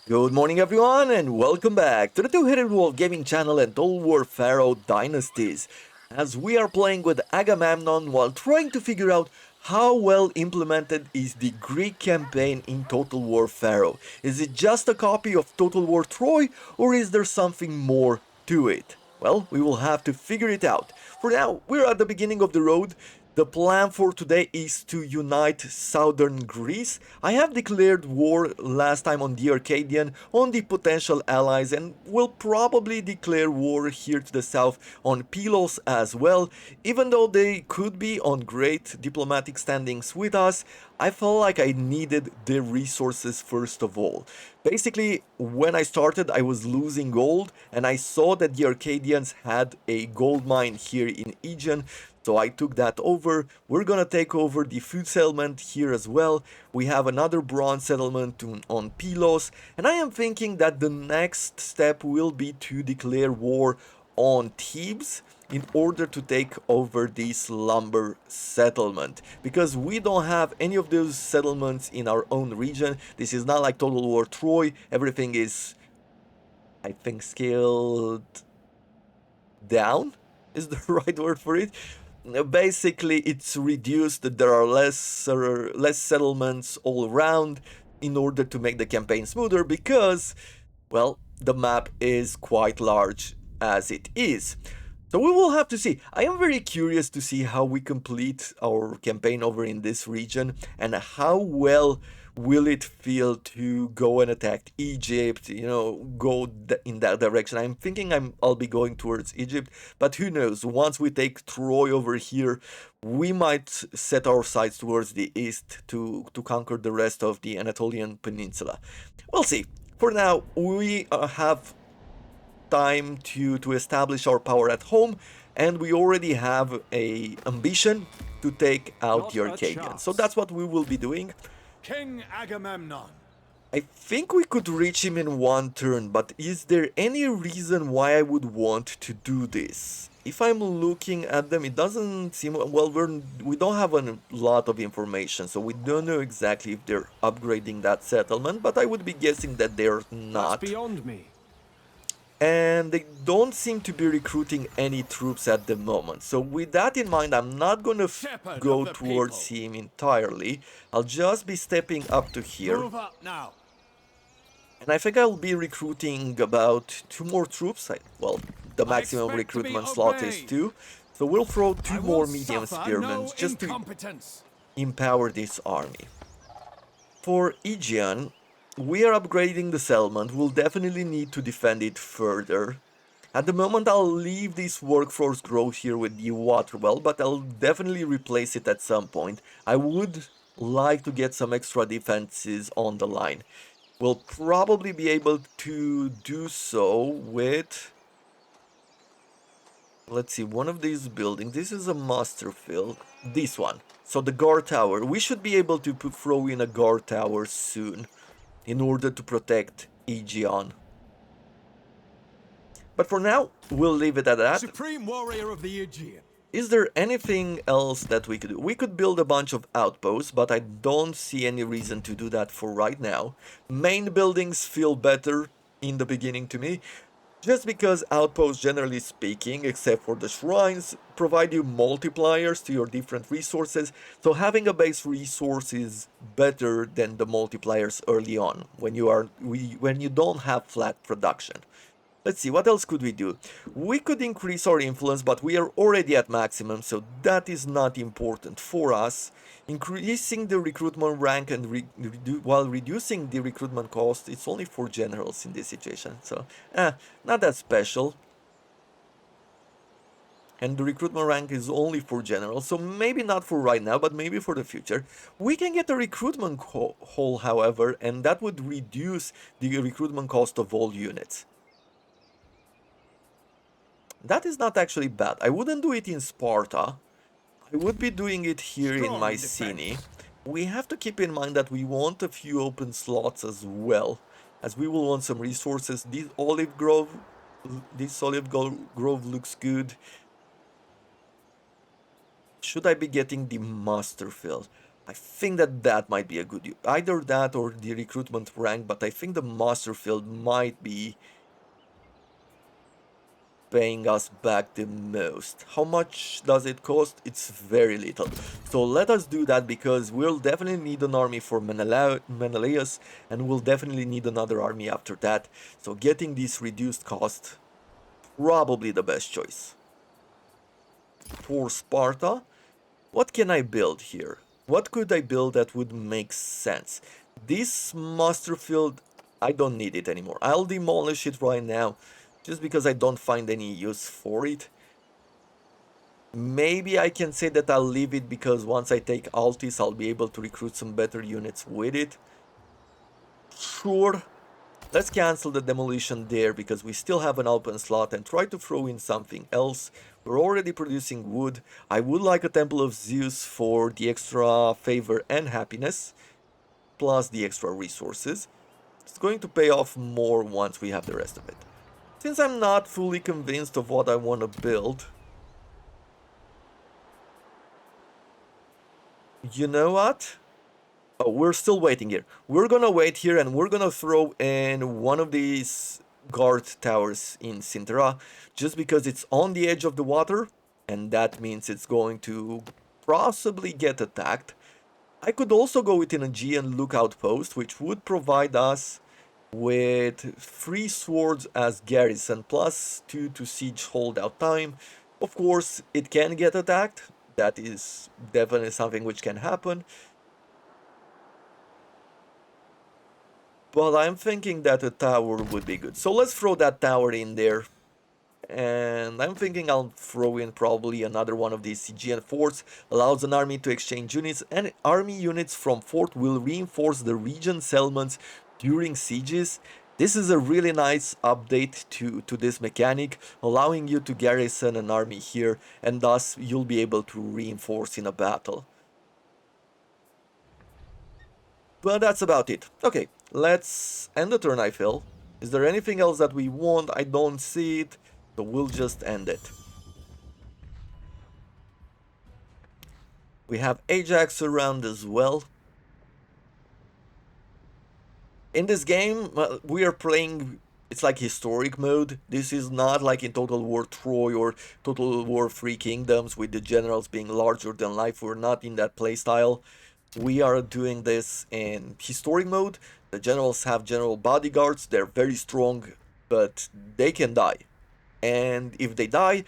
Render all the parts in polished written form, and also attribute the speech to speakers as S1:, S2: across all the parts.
S1: Good morning everyone and welcome back to the Two-Headed Wolf Gaming channel and Total War Pharaoh Dynasties, as we are playing with Agamemnon while trying to figure out how well implemented is the Greek campaign in Total War Pharaoh. Is it just a copy of Total War Troy, or is there something more to it? Well, we will have to figure it out. For now, we're at the beginning of the road. The plan for today is to unite southern Greece. I have declared war last time on the Arcadian, on the potential allies, and will probably declare war here to the south on Pylos as well. Even though they could be on great diplomatic standings with us, I felt like I needed their resources first of all. Basically, when I started, I was losing gold, and I saw that the Arcadians had a gold mine here in Aegean, so I took that over. We're gonna take over the food settlement here as well. We have another bronze settlement on Pylos, and I am thinking that the next step will be to declare war on Thebes in order to take over this lumber settlement, because we don't have any of those settlements in our own region. This is not like Total War Troy. Everything is, I think, scaled down is the right word for it. Basically, it's reduced. There are less settlements all around in order to make the campaign smoother, because, well, the map is quite large as it is. So we will have to see. I am very curious to see how we complete our campaign over in this region, and how well will it feel to go and attack Egypt, go in that direction. I'm thinking I'll be going towards Egypt, but who knows, once we take Troy over here, we might set our sights towards the east to conquer the rest of the Anatolian Peninsula. We'll see. For now, we have time to establish our power at home, and we already have a ambition to take out the Arcadians. So that's what we will be doing.
S2: King Agamemnon.
S1: I think we could reach him in one turn, but is there any reason why I would want to do this? If I'm looking at them, it doesn't seem... Well, we don't have a lot of information, so we don't know exactly if they're upgrading that settlement, but I would be guessing that they're not.
S2: That's beyond me.
S1: And they don't seem to be recruiting any troops at the moment. So with that in mind, I'm not gonna go towards him entirely. I'll just be stepping up to here.
S2: Move up now.
S1: And I think I'll be recruiting about 2 more troops. Well, the maximum recruitment slot is 2. So we'll throw 2 more medium spearmen just to empower this army. For Aegean, we are upgrading the settlement. We'll definitely need to defend it further. At the moment, I'll leave this workforce growth here with the water well, but I'll definitely replace it at some point. I would like to get some extra defenses on the line. We'll probably be able to do so with... Let's see, one of these buildings. This is a muster field. This one. So the guard tower. We should be able to throw in a guard tower soon, in order to protect Aegean. But for now, we'll leave it at that.
S2: Supreme warrior of the Aegean.
S1: Is there anything else that we could do? We could build a bunch of outposts, but I don't see any reason to do that for right now. Main buildings feel better in the beginning to me, just because outposts, generally speaking, except for the shrines, provide you multipliers to your different resources, so having a base resource is better than the multipliers early on, when you don't have flat production. Let's see, what else could we do? We could increase our influence, but we are already at maximum, so that is not important for us. Increasing the recruitment rank and while reducing the recruitment cost, it's only for generals in this situation, so not that special. And the recruitment rank is only for generals, so maybe not for right now, but maybe for the future. We can get a recruitment hole, however, and that would reduce the recruitment cost of all units. That is not actually bad. I wouldn't do it in Sparta. I would be doing it here in Mycenae. We have to keep in mind that we want a few open slots as well, as we will want some resources. This olive grove looks good. Should I be getting the muster field? I think that that might be a good, either that or the recruitment rank, but I think the master field might be paying us back the most. How much does it cost? It's very little. So let us do that, because we'll definitely need an army for Menelaus, and we'll definitely need another army after that. So getting this reduced cost, probably the best choice. For Sparta, what can I build here? What could I build that would make sense? This master field, I don't need it anymore. I'll demolish it right now, just because I don't find any use for it. Maybe I can say that I'll leave it, because once I take Altis, I'll be able to recruit some better units with it. Sure. Let's cancel the demolition there, because we still have an open slot, and try to throw in something else. We're already producing wood. I would like a Temple of Zeus for the extra favor and happiness, plus the extra resources. It's going to pay off more once we have the rest of it. Since I'm not fully convinced of what I want to build, you know what? Oh, we're still waiting here. We're gonna wait here, and we're gonna throw in one of these guard towers in Sintra, just because it's on the edge of the water, and that means it's going to possibly get attacked. I could also go with an Aegean lookout post, which would provide us with 3 swords as garrison, plus 2 to siege holdout time. Of course, it can get attacked. That is definitely something which can happen. But I'm thinking that a tower would be good. So let's throw that tower in there. And I'm thinking I'll throw in probably another one of these Aegean forts. Allows an army to exchange units, and army units from fort will reinforce the region settlements during sieges. This is a really nice update to this mechanic, allowing you to garrison an army here, and thus you'll be able to reinforce in a battle. But that's about it. Okay, let's end the turn, I feel. Is there anything else that we want? I don't see it, so we'll just end it. We have Ajax around as well. In this game, we are playing, it's like historic mode. This is not like in Total War Troy or Total War Three Kingdoms with the generals being larger than life. We're not in that playstyle. We are doing this in historic mode. The generals have general bodyguards. They're very strong, but they can die. And if they die,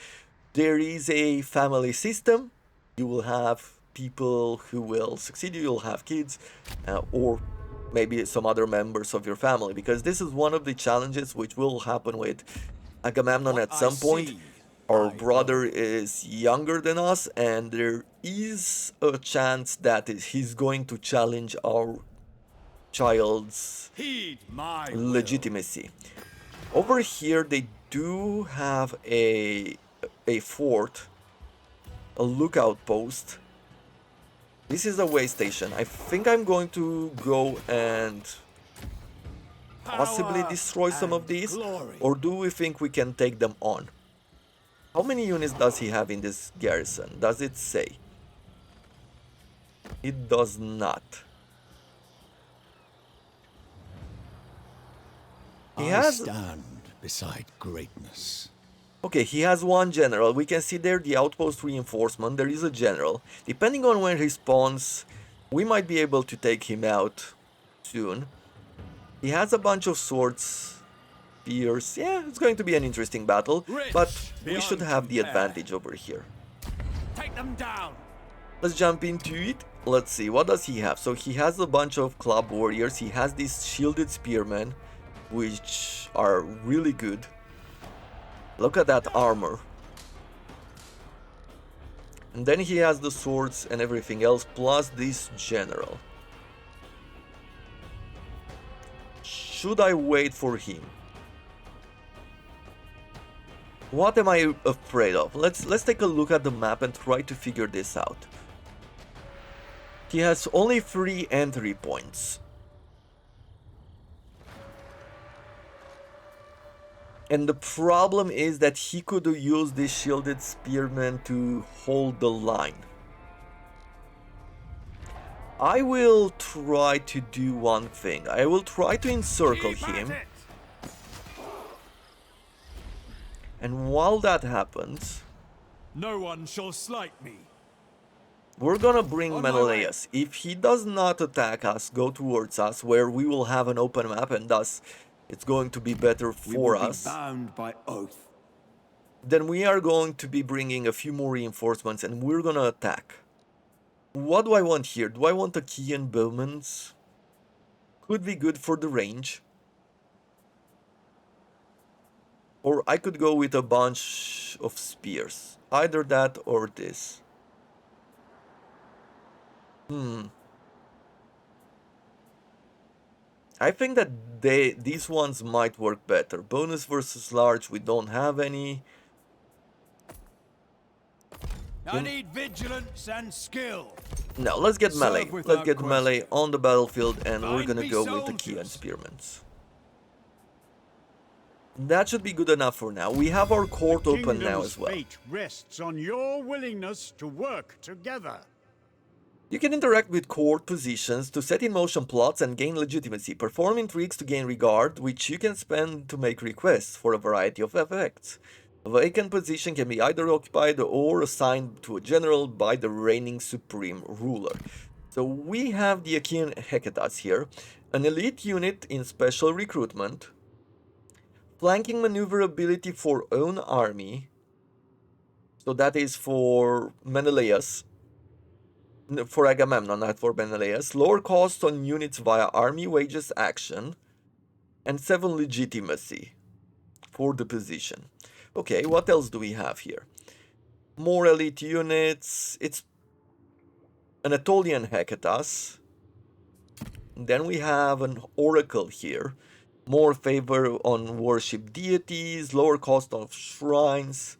S1: there is a family system. You will have people who will succeed you. You'll have kids, or maybe some other members of your family, because this is one of the challenges which will happen with Agamemnon at some point. Our brother is younger than us, and there is a chance that he's going to challenge our child's legitimacy. Over here they do have a fort, a lookout post. This is a way station. I think I'm going to go and possibly destroy some of these, or do we think we can take them on? How many units does he have in this garrison? Does it say? It does not. He has...
S2: stand beside greatness.
S1: Okay, he has one general. We can see there the outpost reinforcement. There is a general. Depending on when he spawns, we might be able to take him out soon. He has a bunch of swords. Spears. Yeah, it's going to be an interesting battle, but we should have the advantage over here.
S2: Take them down.
S1: Let's jump into it. Let's see, what does he have? So he has a bunch of club warriors. He has these shielded spearmen, which are really good. Look at that armor. And then he has the swords and everything else, plus this general. Should I wait for him? What am I afraid of? Let's take a look at the map and try to figure this out. He has only 3 entry points. And the problem is that he could use this shielded spearman to hold the line. I will try to do one thing. I will try to encircle
S2: Keep at
S1: him.
S2: it!
S1: And while that happens,
S2: No one shall slight me.
S1: we're gonna bring
S2: On my way.
S1: Menelaus. If he does not attack us, go towards us, where we will have an open map, and thus it's going to be better
S2: We
S1: for
S2: will be
S1: us,
S2: bound by oath.
S1: then we are going to be bringing a few more reinforcements, and we're gonna attack. What do I want here? Do I want a Achaean bowmans? Could be good for the range. Or I could go with a bunch of spears. Either that or this. I think that these ones might work better. Bonus versus large, we don't have any.
S2: I need vigilance and skill.
S1: No, let's get melee.
S2: Serve
S1: Let's
S2: without
S1: get melee
S2: question.
S1: on the battlefield, and we're
S2: Find
S1: gonna
S2: me
S1: go with the Achaean
S2: soldiers.
S1: spearmans. That should be good enough for now. We have our court open now as well.
S3: Fate rests on your willingness to work together.
S1: You can interact with court positions to set in motion plots and gain legitimacy, perform intrigues to gain regard, which you can spend to make requests for a variety of effects. A vacant position can be either occupied or assigned to a general by the reigning supreme ruler. So we have the Achaean Hecatas here, an elite unit in special recruitment, flanking maneuverability for own army, so that is for Menelaus, for Agamemnon, not for Menelaus, lower cost on units via army wages action, and 7 legitimacy for the position. Okay, what else do we have here? More elite units. It's Anatolian Hecatas. Then we have an oracle here. More favor on worship deities, lower cost of shrines.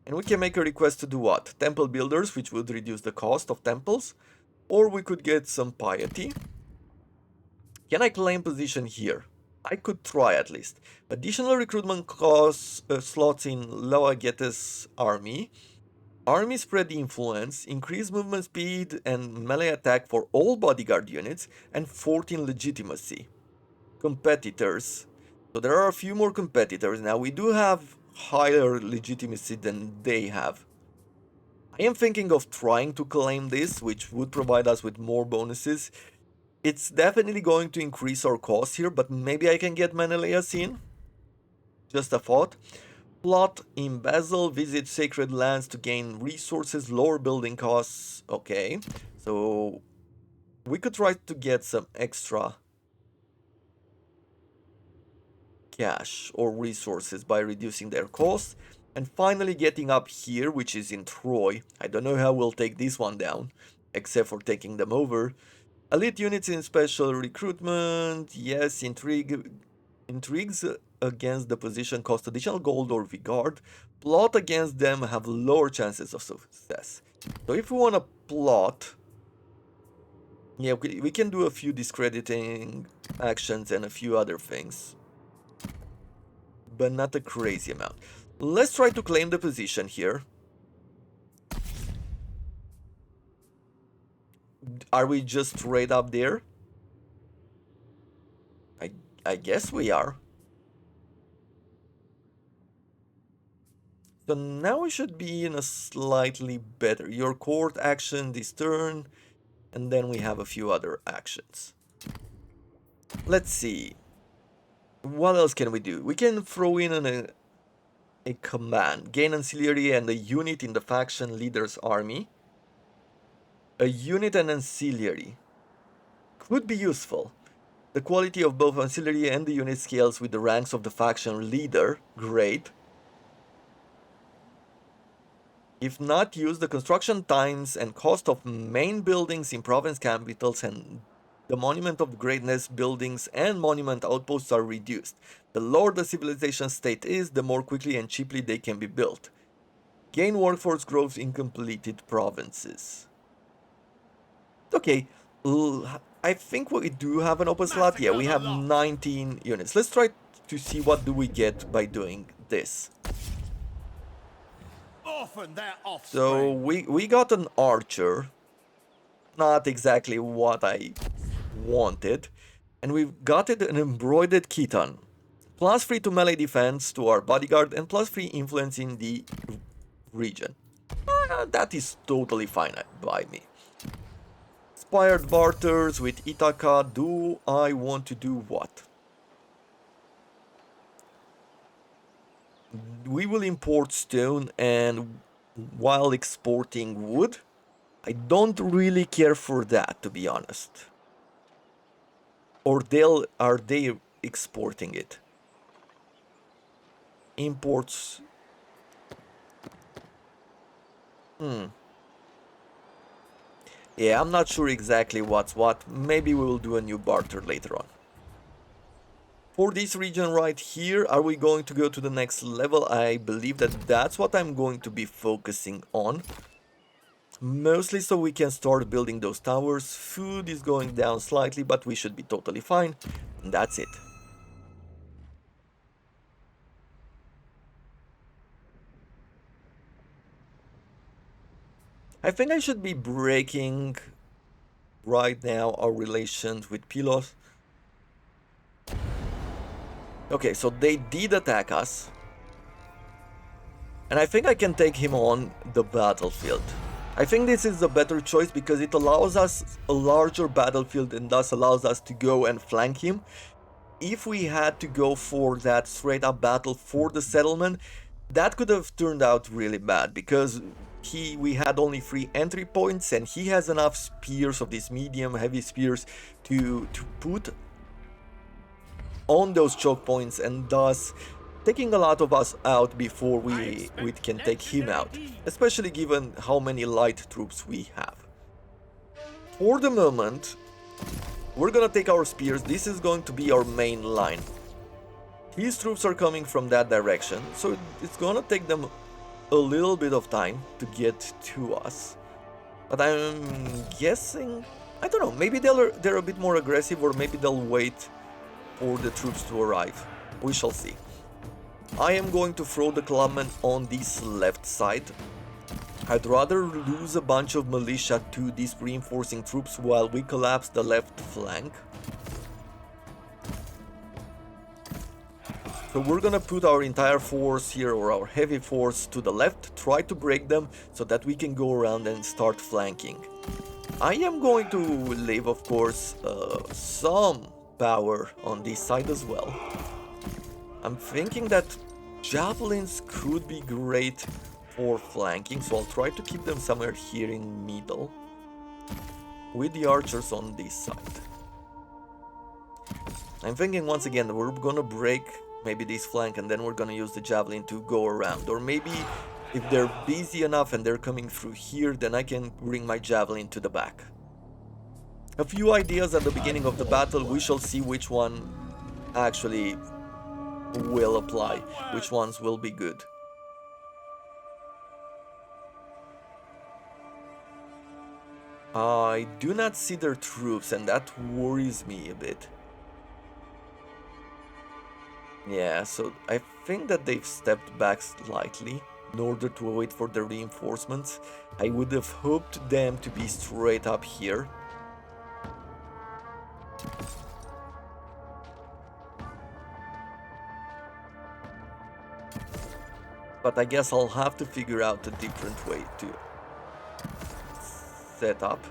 S1: And we can make a request to do what? Temple builders, which would reduce the cost of temples. Or we could get some piety. Can I claim position here? I could try at least. Additional recruitment costs slots in Laogetes army. Army spread influence, increase movement speed and melee attack for all bodyguard units, and 14 legitimacy. Competitors. So there are a few more competitors now. We do have higher legitimacy than they have. I am thinking of trying to claim this, which would provide us with more bonuses. It's definitely going to increase our cost here, but maybe I can get Menelaus in. Just a thought. Plot, embezzle, visit sacred lands to gain resources, lower building costs. Okay, so we could try to get some extra cash or resources by reducing their costs. And finally getting up here, which is in Troy. I don't know how we'll take this one down, except for taking them over. Elite units in special recruitment. Yes, intrigues against the position cost additional gold or regard. Plot against them have lower chances of success. So if we want to plot, yeah, we can do a few discrediting actions and a few other things, but not a crazy amount. Let's try to claim the position here. Are we just straight up there? I guess we are. So now we should be in a slightly better. Your court action this turn, and then we have a few other actions. Let's see. What else can we do? We can throw in a command. Gain ancillary and a unit in the faction leader's army. A unit and ancillary could be useful. The quality of both ancillary and the unit scales with the ranks of the faction leader. Great. If not used, the construction times and cost of main buildings in province capitals and the Monument of Greatness buildings and monument outposts are reduced. The lower the civilization state is, the more quickly and cheaply they can be built. Gain workforce growth in completed provinces. Okay, I think we do have an open slot. Yeah, we have 19 units. Let's try to see what do we get by doing this.
S2: Often their offspring.
S1: So we got an archer. not exactly what I wanted. And we've got it an embroidered Khitan. +3 to melee defense to our bodyguard and +3 influence in the region. That is totally fine by me. Inspired barters with Ithaca. Do I want to do what? We will import stone and while exporting wood. I don't really care for that, to be honest. Or are they exporting it? Imports. Yeah, I'm not sure exactly what's what. Maybe we will do a new barter later on. For this region right here, are we going to go to the next level? I believe that that's what I'm going to be focusing on. Mostly so we can start building those towers. Food is going down slightly, but we should be totally fine. And that's it. I think I should be breaking right now our relations with Pylos. Okay, so they did attack us. And I think I can take him on the battlefield. I think this is a better choice because it allows us a larger battlefield and thus allows us to go and flank him. If we had to go for that straight up battle for the settlement, that could have turned out really bad because we had only 3 entry points and he has enough spears of these medium heavy spears to put on those choke points and thus taking a lot of us out before we can take him out, especially given how many light troops we have. For the moment, we're gonna take our spears. This is going to be our main line. His troops are coming from that direction, so it's gonna take them a little bit of time to get to us. But I'm guessing, I don't know, maybe they're a bit more aggressive or maybe they'll wait for the troops to arrive. We shall see. I am going to throw the clubmen on this left side. I'd rather lose a bunch of militia to these reinforcing troops while we collapse the left flank. So we're gonna put our entire force here, or our heavy force, to the left, try to break them so that we can go around and start flanking. I am going to leave, of course, some power on this side as well. I'm thinking that javelins could be great for flanking, so I'll try to keep them somewhere here in middle with the archers on this side. I'm thinking once again we're gonna break maybe this flank and then we're gonna use the javelin to go around, or maybe if they're busy enough and they're coming through here, then I can bring my javelin to the back. A few ideas at the beginning of the battle. We shall see which one actually will apply, which ones will be good. I do not see their troops and that worries me a bit. Yeah, so I think that they've stepped back slightly in order to wait for the reinforcements. I would have hoped them to be straight up here. But I guess I'll have to figure out a different way to set up.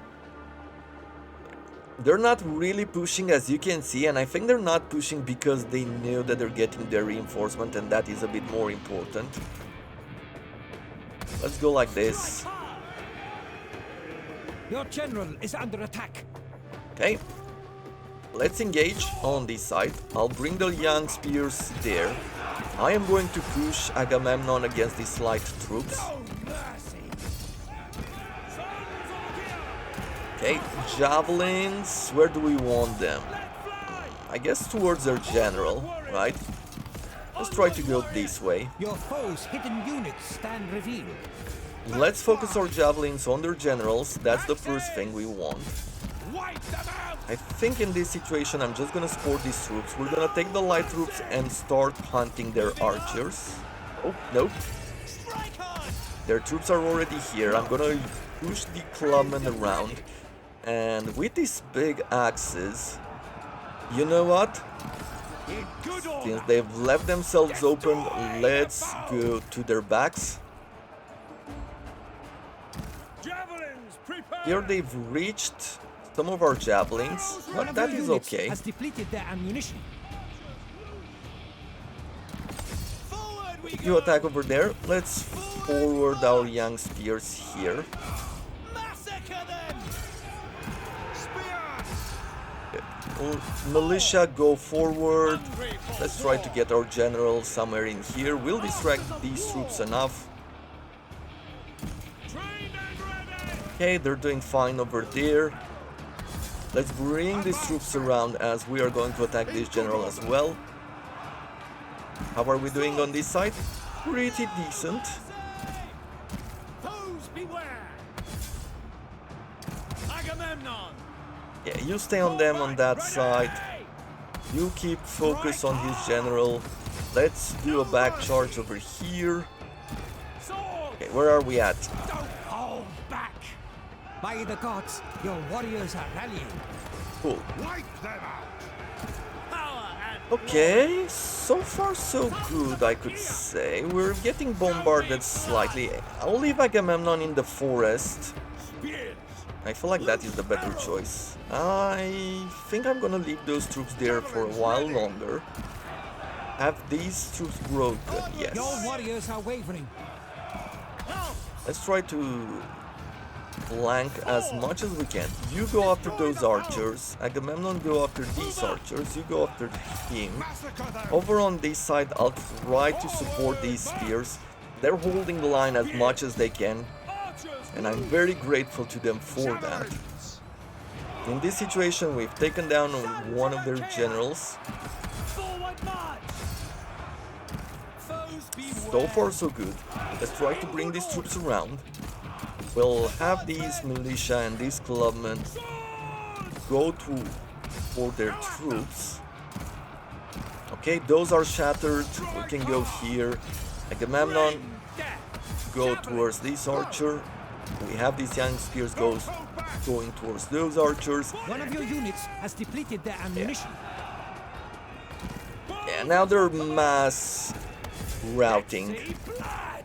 S1: They're not really pushing, as you can see, and I think they're not pushing because they know that they're getting their reinforcement, and that is a bit more important. Let's go like this.
S2: Your general is under attack.
S1: Okay. Let's engage on this side. I'll bring the young spears there. I am going to push Agamemnon against these light troops. Okay, javelins, where do we want them? I guess towards their general, right? Let's try to go this way.
S2: Your foe's hidden units stand revealed.
S1: Let's focus our javelins on their generals. That's the first thing we want. I think in this situation I'm just gonna support these troops. We're gonna take the light troops and start hunting their archers. Oh, nope. Their troops are already here. I'm gonna push the clubmen around. And with these big axes, you know what?
S2: In good order.
S1: Since they've left themselves open, let's go to their backs.
S2: Javelins, prepare.
S1: Here they've reached some of our javelins,
S4: One
S1: but
S4: of
S1: that
S4: your
S1: is
S4: units
S1: okay.
S4: has depleted their ammunition.
S2: Forward we
S1: You
S2: go.
S1: attack over there. Let's forward our young spears here.
S2: Massacre them. Spears.
S1: Militia, go forward.
S2: Hungry for
S1: Let's try
S2: war.
S1: to get our general somewhere in here. We'll distract these troops enough.
S2: Trained and ready.
S1: Okay, they're doing fine over there. Let's bring these troops around as we are going to attack this general as well. How are we doing on this side? Pretty decent.
S2: Foes beware. Agamemnon.
S1: Yeah, you stay on them on that
S2: Ready.
S1: side. You keep focus on his general. Let's do a back charge over here.
S2: Sword.
S1: Okay, where are we at?
S2: Don't hold back.
S4: By the gods, your warriors are rallying.
S1: Cool.
S2: Wipe them out. Power and
S1: Okay, so far so good, I could say. We're getting bombarded slightly. I'll leave Agamemnon in the forest.
S2: spears.
S1: I feel like that is the better choice. I think I'm gonna leave those troops there for a while longer. Have these troops broken? Yes.
S4: Your warriors are wavering.
S1: Let's try to flank as much as we can. You go after those archers. Agamemnon go after these archers. You go after him.
S2: Massacre them.
S1: Over on this side, I'll try to support these spears. They're holding the line as much as they can,
S2: Archers.
S1: and I'm very grateful to them for that. In this situation, we've taken down one of their generals.
S2: Forward march. Foes beware.
S1: So far, so good. Let's try to bring these troops around. We'll have these militia and these clubmen go for their troops. Okay, those are shattered. We can go here. Agamemnon, go towards this archer. We have these young spears going towards those archers.
S4: One of your units has depleted their ammunition.
S1: Yeah, now they're mass routing.
S2: See blood.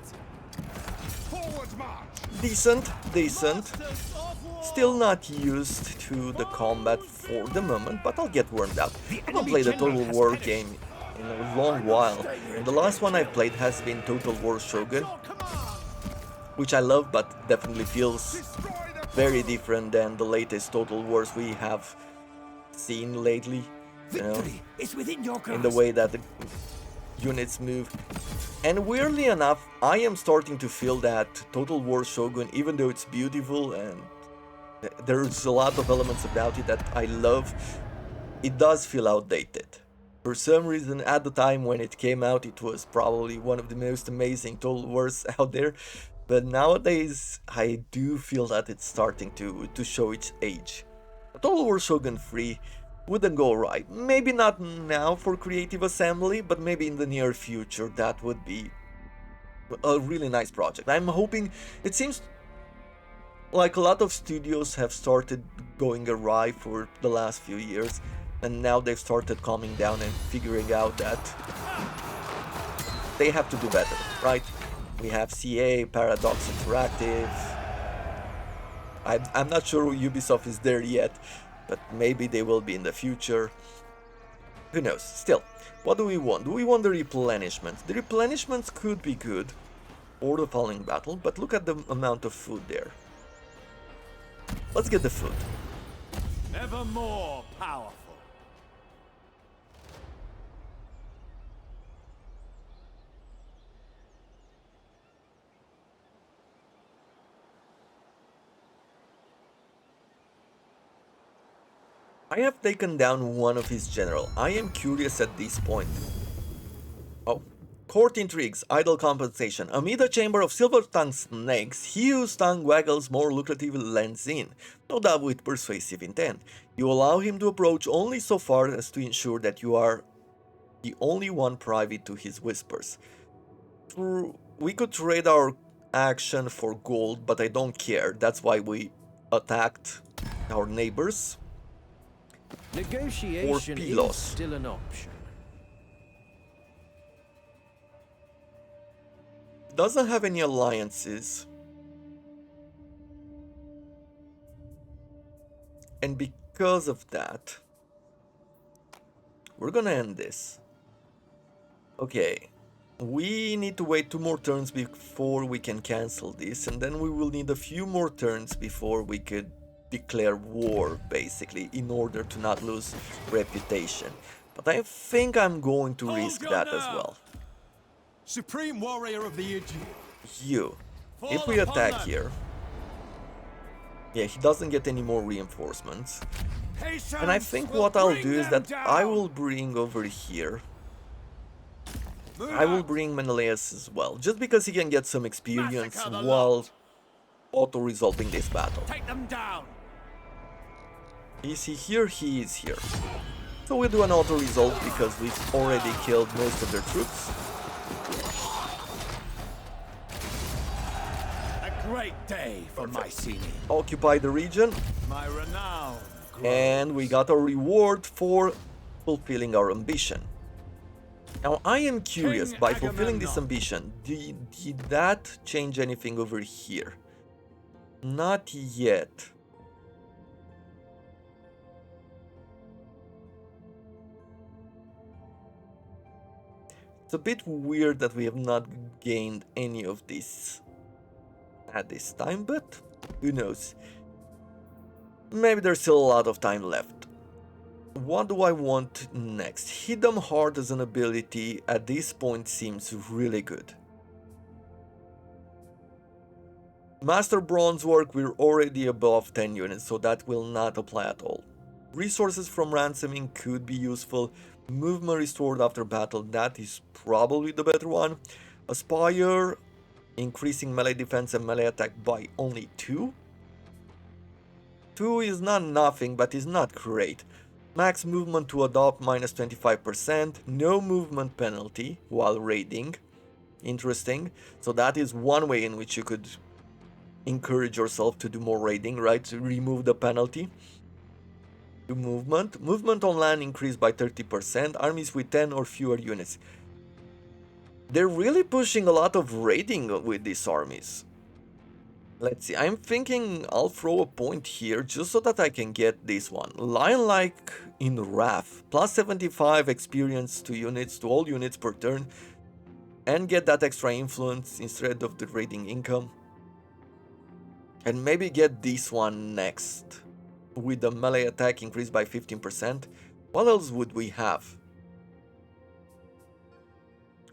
S2: Forward march.
S1: Decent, decent. Still not used to the combat for the moment, but I'll get warmed up. I haven't played a Total War game in a long while, and the last one I've played has been Total War Shogun, which I love, but definitely feels very different than the latest Total Wars we have seen lately, you know,
S4: Victory is within your grasp.
S1: in the way that the units move. And weirdly enough, I am starting to feel that Total War Shogun, even though it's beautiful and there's a lot of elements about it that I love, it does feel outdated. For some reason, at the time when it came out, it was probably one of the most amazing Total Wars out there. But nowadays, I do feel that it's starting to show its age. Total War Shogun 3 wouldn't go right. Maybe not now for Creative Assembly, but maybe in the near future that would be a really nice project. I'm hoping. It seems like a lot of studios have started going awry for the last few years, and now they've started calming down and figuring out that they have to do better, right? We have CA, Paradox Interactive. I'm not sure Ubisoft is there yet, but maybe they will be in the future. Who knows? Still, what do we want? Do we want the replenishments? The replenishments could be good for the following battle, but look at the amount of food there. Let's get the food.
S2: Never more powerful.
S1: I have taken down one of his general. I am curious at this point. Oh. Court intrigues, idle compensation. Amid a chamber of silver-tongued snakes, he whose tongue waggles more lucrative lends in, no doubt with persuasive intent. You allow him to approach only so far as to ensure that you are the only one privy to his whispers. We could trade our action for gold, but I don't care. That's why we attacked. our neighbors.
S4: Negotiation is
S1: Pylos.
S4: still an option.
S1: Doesn't have any alliances. And because of that, we're gonna end this. Okay. We need to wait 2 more turns before we can cancel this, and then we will need a few more turns before we could declare war, basically, in order to not lose reputation. But I think I'm going to risk that as well.
S2: Supreme warrior of the Aegean.
S1: You.
S2: Fall
S1: If we
S2: upon
S1: attack
S2: them.
S1: here... Yeah, he doesn't get any more reinforcements.
S2: Patience
S1: And I think
S2: will
S1: what I'll
S2: bring
S1: do is
S2: them
S1: that I
S2: down.
S1: will bring over here...
S2: Move
S1: I will
S2: out.
S1: bring Menelaus as well, just because he can get some experience
S2: Massacre the
S1: while
S2: lot.
S1: auto-resolving this battle.
S2: Take them down.
S1: Is he here? He is here. So we'll do an auto-resolve because we've already killed most of their troops.
S2: A great day for Mycenae.
S1: Occupy the region,
S2: My renown grows.
S1: and we got a reward for fulfilling our ambition. Now I am curious,
S2: King
S1: by fulfilling this
S2: Agamemnon.
S1: ambition, did that change anything over here? Not yet. It's a bit weird that we have not gained any of this at this time, but who knows? Maybe there's still a lot of time left. What do I want next? Hit them hard as an ability at this point seems really good. Master Bronze Work, we're already above 10 units, so that will not apply at all. Resources from ransoming could be useful. Movement restored after battle, that is probably the better one. Aspire, increasing melee defense and melee attack by only 2. 2 is not nothing, but is not great. Max movement to adopt minus 25%, no movement penalty while raiding. Interesting. So that is one way in which you could encourage yourself to do more raiding, right? To remove the penalty. To movement. Movement on land increased by 30%, armies with 10 or fewer units. They're really pushing a lot of raiding with these armies. Let's see, I'm thinking I'll throw a point here just so that I can get this one. Lion-like in Wrath, plus 75 experience to units, to all units per turn, and get that extra influence instead of the raiding income. And maybe get this one next, with the melee attack increased by 15%. What else would we have?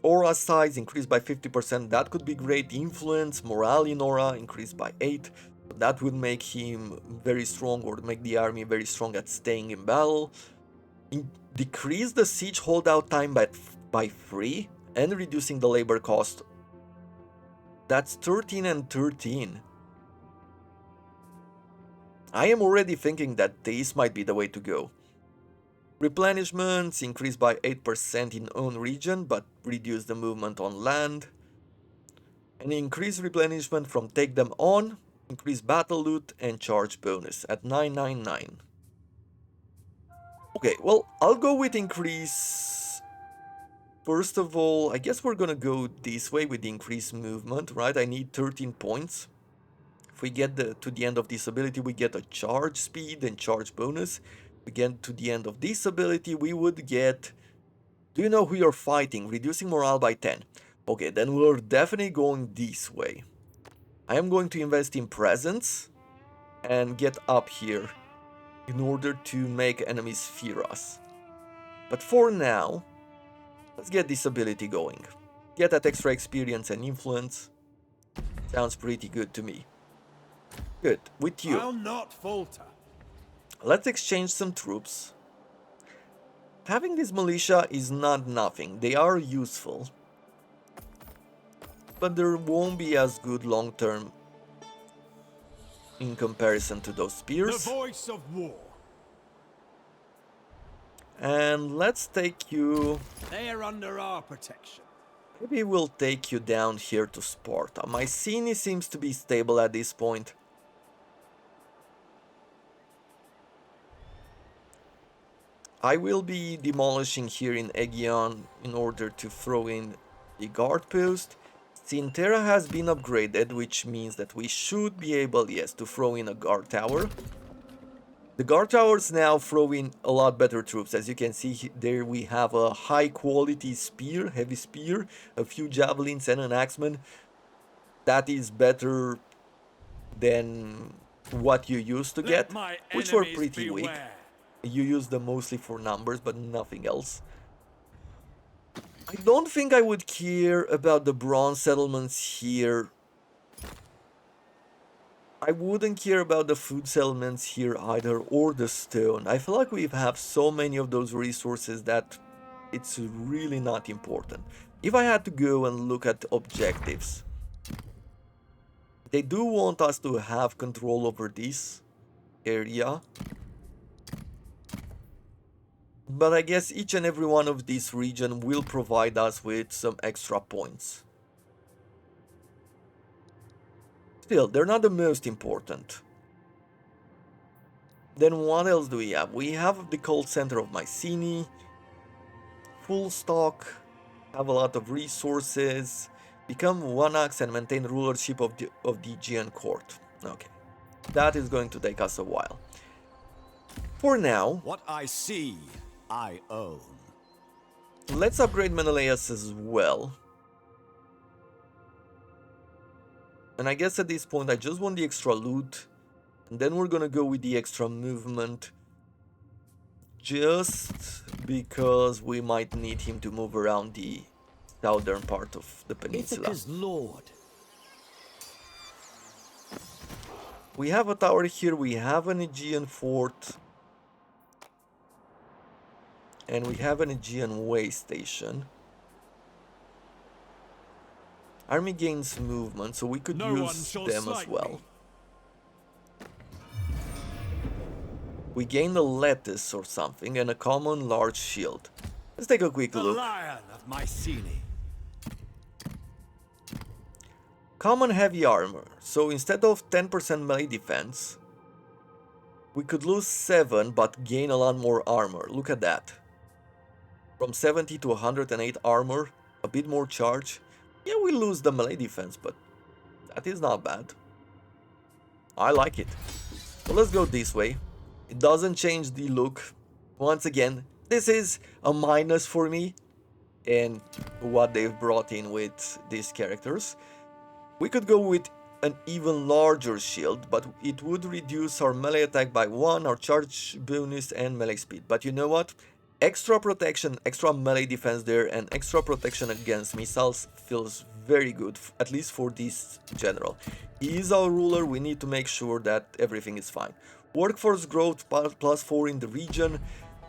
S1: Aura size increased by 50%, that could be great. Influence, morale in aura increased by 8. That would make him very strong, or make the army very strong at staying in battle. Decrease the siege holdout time by 3 and reducing the labor cost. That's 13 and 13. I am already thinking that this might be the way to go. Replenishments increased by 8% in own region, but reduce the movement on land. And increase replenishment from take them on, increase battle loot and charge bonus at 999. Okay, well, I'll go with increase. First of all, I guess we're gonna go this way with increased movement, right? I need 13 points. If we get to the end of this ability, we get a charge speed and charge bonus. We get to the end of this ability, we would get... Do you know who you're fighting? Reducing morale by 10. Okay, then we're definitely going this way. I am going to invest in presence and get up here in order to make enemies fear us. But for now, let's get this ability going. Get that extra experience and influence. Sounds pretty good to me. Good, with you.
S2: I'll not falter.
S1: Let's exchange some troops. Having this militia is not nothing. They are useful. But they won't be as good long term in comparison to those
S2: The
S1: spears.
S2: voice of war.
S1: And let's take you...
S2: They are under our protection.
S1: Maybe we'll take you down here to Sparta. Mycenae seems to be stable at this point. I will be demolishing here in Aegeon in order to throw in the guard post. Sinterra has been upgraded, which means that we should be able, yes, to throw in a guard tower. The guard towers now throw in a lot better troops. As you can see there, we have a high quality spear, heavy spear, a few javelins and an axeman. That is better than what you used to get, which were pretty weak. You use them mostly for numbers, but nothing else. I don't think I would care about the bronze settlements here. I wouldn't care about the food settlements here either, or the stone. I feel like we have so many of those resources that it's really not important. If I had to go and look at objectives, they do want us to have control over this area. But I guess each and every one of these regions will provide us with some extra points. Still, they're not the most important. Then what else do we have? We have the cult center of Mycenae, full stock, have a lot of resources, become one axe and maintain rulership of the Aegean court. Okay, that is going to take us a while. For now,
S2: What I see, I own.
S1: let's upgrade Menelaus as well. And I guess at this point I just want the extra loot. And then we're gonna go with the extra movement. Just because we might need him to move around the southern part of the peninsula.
S4: Ithaca's lord.
S1: We have a tower here, we have an Aegean fort. And we have an Aegean way station. Army gains movement, so we could use them as well. We gain a lettuce or something and a common large shield. Let's take a quick look.
S2: Lion of Mycenae.
S1: Common heavy armor. So instead of 10% melee defense, we could lose 7 but gain a lot more armor. Look at that. From 70 to 108 armor, a bit more charge. Yeah, we lose the melee defense, but that is not bad. I like it. So let's go this way. It doesn't change the look. Once again, this is a minus for me and what they've brought in with these characters. We could go with an even larger shield, but it would reduce our melee attack by 1, our charge bonus and melee speed. But you know what? Extra protection, extra melee defense there, and extra protection against missiles feels very good, at least for this general. He is our ruler, we need to make sure that everything is fine. Workforce growth +4 in the region.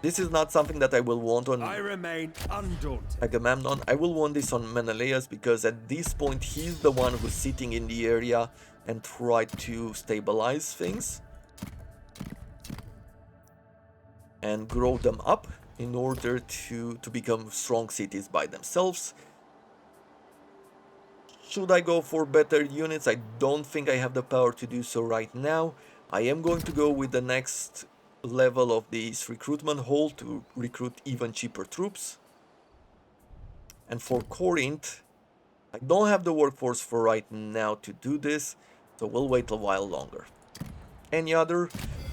S1: This is not something that I will want on
S2: I remain undaunted.
S1: Agamemnon. I will want this on Menelaus because at this point he's the one who's sitting in the area and try to stabilize things and grow them up in order to become strong cities by themselves. Should I go for better units? I don't think I have the power to do so right now. I am going to go with the next level of this recruitment hall to recruit even cheaper troops. And for Corinth, I don't have the workforce for right now to do this, so we'll wait a while longer. Any other?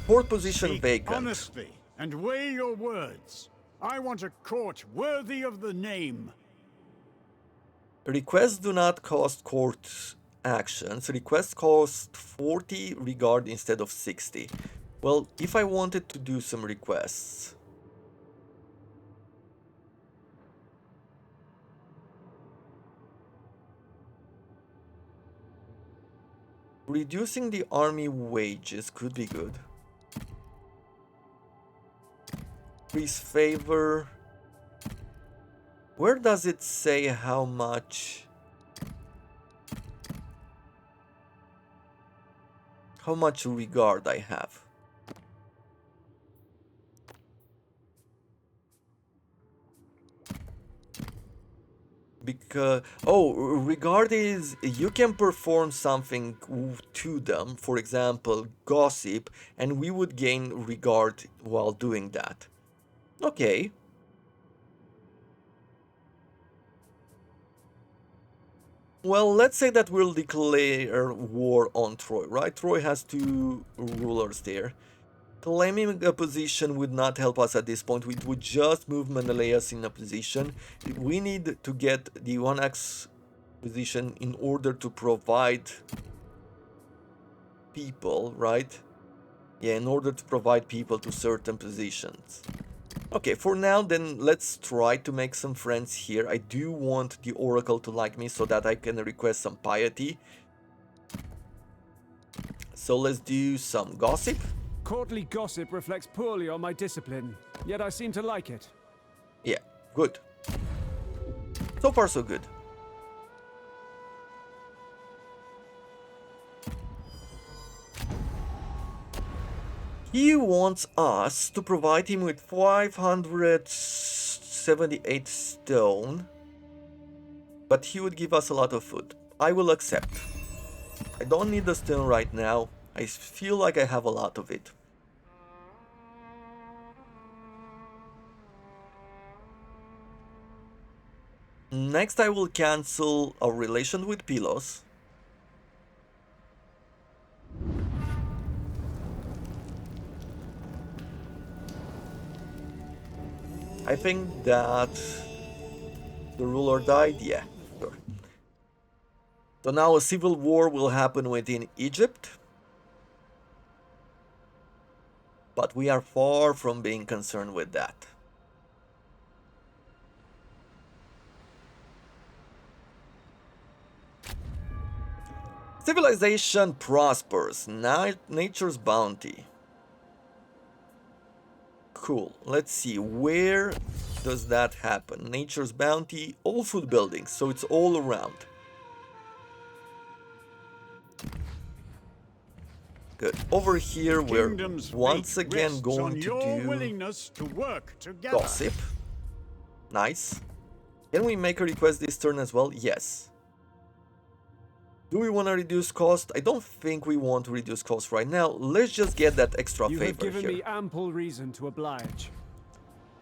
S1: Port position
S3: Speak
S1: vacant.
S3: honestly and weigh your words. I want a court worthy of the name.
S1: Requests do not cost court actions. Requests cost 40 regard instead of 60. Well, if I wanted to do some requests, reducing the army wages could be good. Increase favor. Where does it say how much regard I have? Because regard is you can perform something to them, for example gossip, and we would gain regard while doing that. Okay. Well, let's say that we'll declare war on Troy, right? Troy has two rulers there. Claiming a position would not help us at this point. It would just move Menelaus in a position. We need to get the 1x position in order to provide people, right? Yeah, in order to provide people to certain positions. Okay, for now then let's try to make some friends here. I do want the Oracle to like me so that I can request some piety. So let's do some gossip.
S5: Courtly gossip reflects poorly on my discipline, yet I seem to like it.
S1: Yeah, good. So far so good. He wants us to provide him with 578 stone, but he would give us a lot of food. I will accept. I don't need the stone right now. I feel like I have a lot of it. Next I will cancel our relation with Pylos. I think that the ruler died, yeah, sure. So now a civil war will happen within Egypt. But we are far from being concerned with that. Civilization prospers. Nature's bounty. Cool. Let's see. Where does that happen? Nature's bounty. All food buildings. So it's all around. Good. Over here we're
S3: Kingdom's
S1: once
S3: fate
S1: again
S3: rests
S1: going
S3: on
S1: to
S3: your
S1: do
S3: willingness to work together.
S1: gossip. Nice. Can we make a request this turn as well? Yes. Do we want to reduce cost? I don't think we want to reduce cost right now. Let's just get that extra
S5: You
S1: favor
S5: have given
S1: here.
S5: me ample reason to oblige.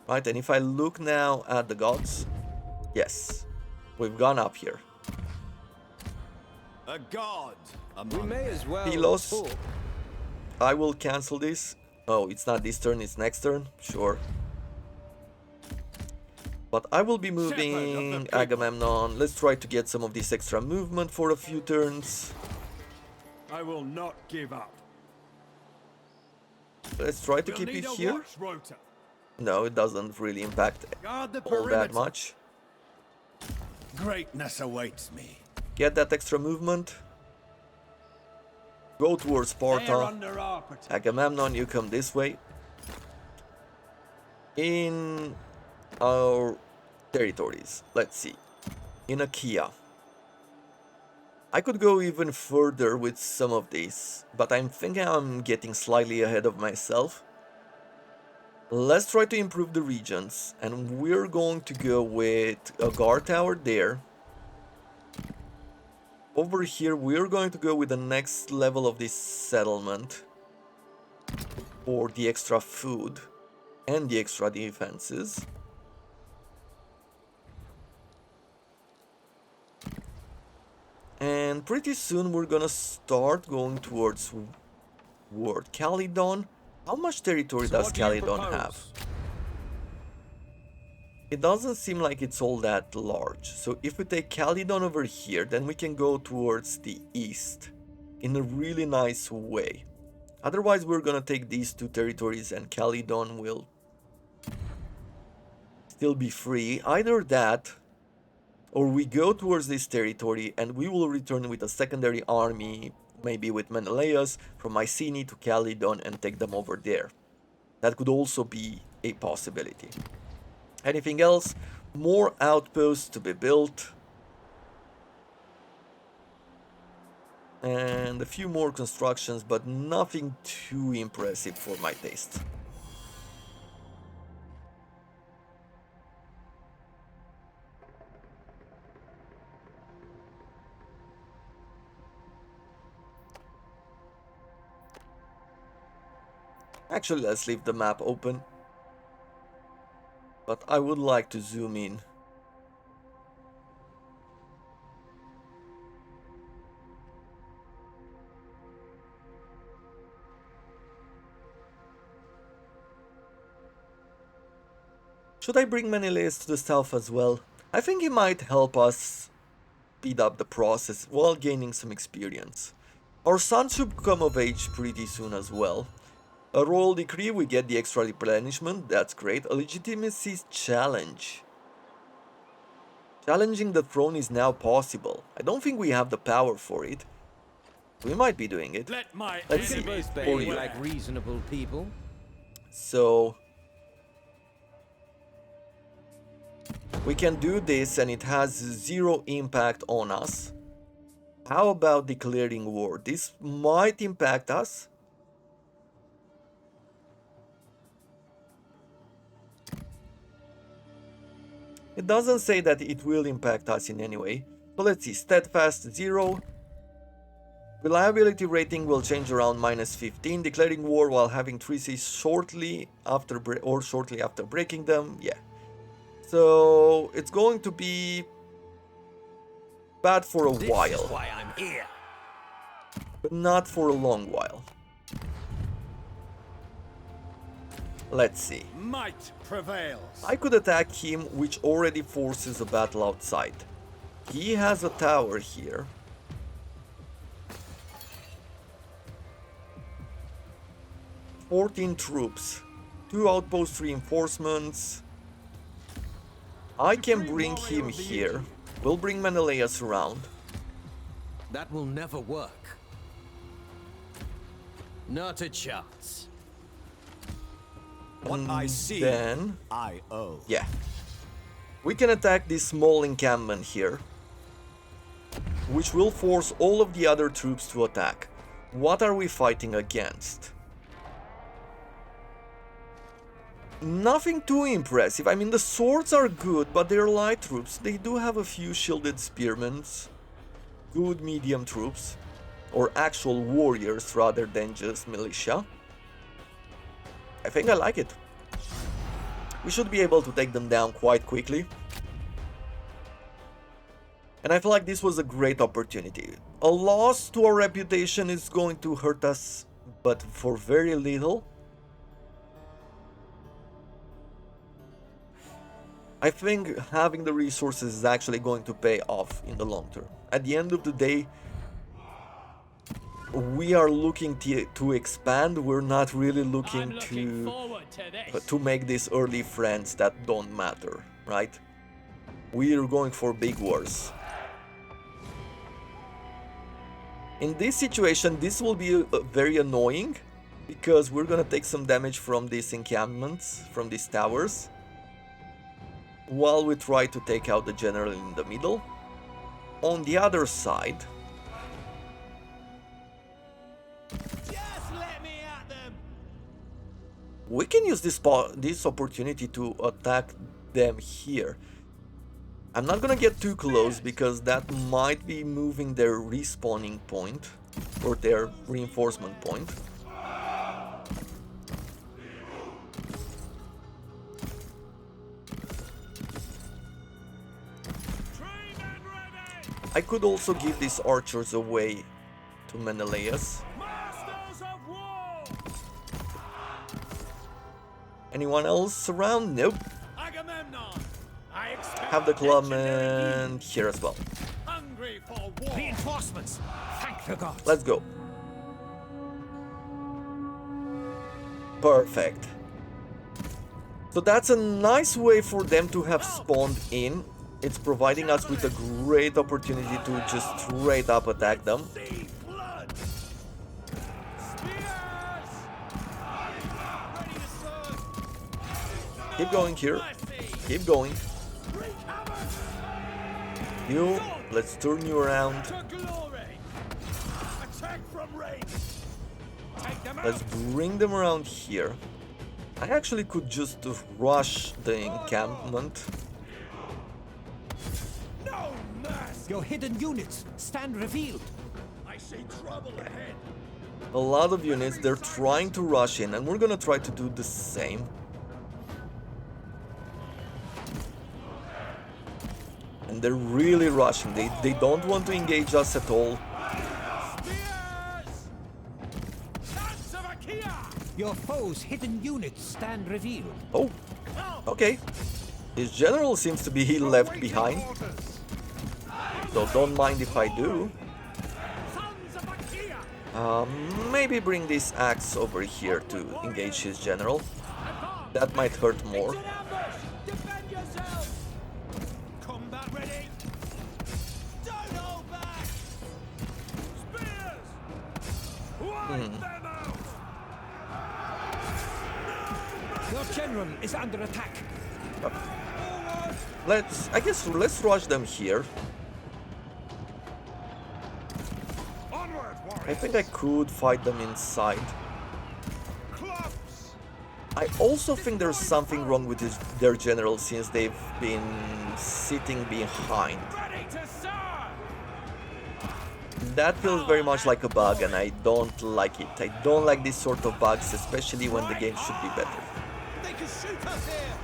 S1: Right, and if I look now at the gods, yes, we've gone up here.
S2: A god
S4: We
S2: among
S4: may as well
S1: Pylos.
S4: talk.
S1: I will cancel this. Oh, it's not this turn, it's next turn. Sure. But I will be moving Agamemnon. Let's try to get some of this extra movement for a few turns.
S2: I will not give up.
S1: Let's try to
S2: We'll
S1: keep
S2: need
S1: it
S2: a
S1: here.
S2: watch rota.
S1: No, it doesn't really impact
S2: Guard the
S1: all that
S2: perimeter.
S1: much.
S2: Greatness awaits me.
S1: Get that extra movement. Go towards
S2: They are
S1: Sparta.
S2: under our protection.
S1: Agamemnon, you come this way. In our territories, let's see. In Achaia. I could go even further with some of these, but I'm thinking I'm getting slightly ahead of myself. Let's try to improve the regions, and we're going to go with a guard tower there. Over here, we're going to go with the next level of this settlement for the extra food and the extra defenses. And pretty soon we're gonna start going towards Ward Calydon. How much territory
S5: So
S1: does
S5: what do you
S1: Calydon have?
S5: propose?
S1: It doesn't seem like it's all that large. So if we take Calydon over here, then we can go towards the east in a really nice way. Otherwise, we're gonna take these two territories and Calydon will still be free. Either that, or we go towards this territory and we will return with a secondary army, maybe with Menelaus, from Mycenae to Calydon and take them over there. That could also be a possibility. Anything else? More outposts to be built. And a few more constructions, but nothing too impressive for my taste. Actually, let's leave the map open. but I would like to zoom in. Should I bring Menelaus to the south as well? I think he might help us speed up the process while gaining some experience. Our son should come of age pretty soon as well. A royal decree, we get the extra replenishment, that's great. A legitimacy challenge. Challenging the throne is now possible. I don't think we have the power for it. We might be doing it. Let's see. For you.
S4: like reasonable people.
S1: So we can do this and it has zero impact on us. How about declaring war? This might impact us. It doesn't say that it will impact us in any way. So let's see, steadfast 0. Reliability rating will change around -15. Declaring war while having treaties shortly after breaking them. Yeah. So it's going to be bad for a while.
S4: This is why I'm here.
S1: But not for a long while. Let's see.
S2: Might prevails.
S1: I could attack him, which already forces a battle outside. He has a tower here. "14 troops, 2 outpost reinforcements. I can bring him here. We'll bring Menelaus around.
S4: That will never work. Not a chance.
S2: What I see,
S1: Then,
S2: I owe.
S1: yeah. We can attack this small encampment here, which will force all of the other troops to attack. What are we fighting against? Nothing too impressive. I mean, the swords are good, but they're light troops. They do have a few shielded spearmen, good medium troops, or actual warriors rather than just militia. I think I like it. We should be able to take them down quite quickly. And I feel like this was a great opportunity. A loss to our reputation is going to hurt us, but for very little. I think having the resources is actually going to pay off in the long term. At the end of the day, we are looking to expand. We're not really looking to make these early friends that don't matter, right? We're going for big wars. In this situation, this will be very annoying because we're gonna take some damage from these encampments, from these towers, while we try to take out the general in the middle. On the other side,
S2: Just let me at them.
S1: we can use this opportunity to attack them here. I'm not gonna get too close because that might be moving their respawning point or their reinforcement point. I could also give these archers away to Menelaus.
S2: Masters of war.
S1: Anyone else around? Nope.
S2: Agamemnon. I expect
S1: Have the
S2: legendary
S1: clubman here as well.
S2: heat. Hungry for war.
S4: Reinforcements. Thank the gods.
S1: Let's go. Perfect. So that's a nice way for them to have spawned in. It's providing us with a great opportunity to just straight up attack them.
S2: See blood. Spears. Ready to serve.
S1: Keep going here. Keep going.
S2: Wreak havoc.
S1: You, let's turn you around.
S2: To glory. Attack from range. Take them out.
S1: Let's bring them around here. I actually could just rush the encampment.
S2: No mercy.
S4: Your hidden units stand revealed.
S2: I see trouble ahead.
S1: A lot of units, they're trying to rush in, and we're gonna try to do the same. And they're really rushing. They don't want to engage us at all.
S2: Spears! Sons of Achaia!
S4: Your foe's hidden units stand revealed.
S1: Oh, okay. His general seems to be left behind. So don't mind if I do.
S2: Sons of Achaia!
S1: Maybe bring this axe over here to engage his general. That might hurt more.
S2: It's an ambush! Defend yourself! Combat ready! Don't hold back! Spears! Wipe them out!
S4: Your general is under attack.
S1: Let's rush them here.
S2: Onward,
S1: I
S2: warriors!
S1: think I could fight them inside.
S2: Clubs!
S1: I also think there's something wrong with their general since they've been sitting behind.
S2: Ready to serve!
S1: That feels very much like a bug and I don't like it. I don't like these sort of bugs, especially when the game should be better.
S2: They can shoot us here!